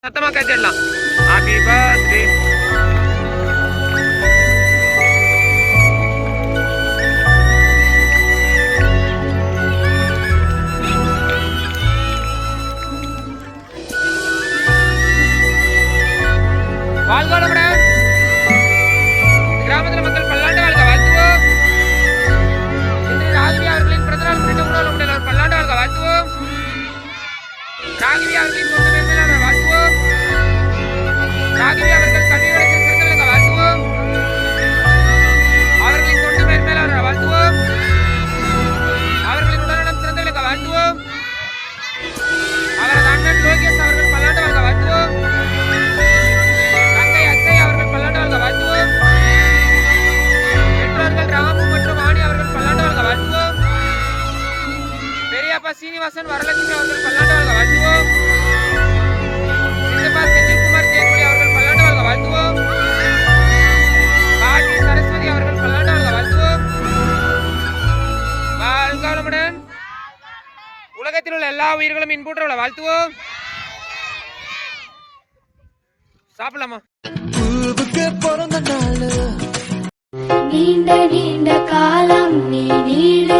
சத்தமா கத்திடலாம். Happy birthday. வாழ்க கிராமத்தில் மக்கள் பல்லாண்டு வாழ்க வாழ்த்துவோம். இன்று ராகினி அவர்களின் பிறந்தநாள் முன்னிட்டு உணவு உடல் அவர் பல்லாண்டு வாழ்க வாழ்த்துவோம். ராகினி அவர்களின் சொந்த மேன்மையான வாழ்த்துவோம். ராகினி அவர்கள் கல்வி வளத்தில் சிறந்து விளங்க வாழ்த்துவோம். அவர்களின் சொந்த மேன்மையான வாழ்த்துவோம். அவர்களின் உடல்நலம் சிறந்து விளங்க வாழ்த்துவோம். அவரது அண்ணன் லோகேஷ் அவர்கள் பல்லாண்டு வாழ்க வாழ்த்துவோம். தங்கை அத்தை அவர்கள் பல்லாண்டு வாழ்க வாழ்த்துவோம். பெற்றோர்கள் ராமு மற்றும் வாணி அவர்கள் பல்லாண்டு வாழ்க வாழ்த்துவோம். பெரியப்பா சீனிவாசன் வரலட்சுமி அவர்கள் பல்லாண்டு வாழ்க வாழ்த்துவோம். சித்தப்பா செந்தில்குமார் தேன்மொழி அவர்கள் பல்லாண்டு வாழ்க வாழ்த்துவோம். பாட்டி சரஸ்வதி அவர்கள் பல்லாண்டு வாழ்க வாழ்த்துவோம். வாழ்க வளமுடன். உலகத்தில் உள்ள எல்லா உயிர்களும் இன்புற்றவளை வாழ்த்துவோம். சாப்பிடலாமா? நீண்ட நீண்ட காலம் நீ நீட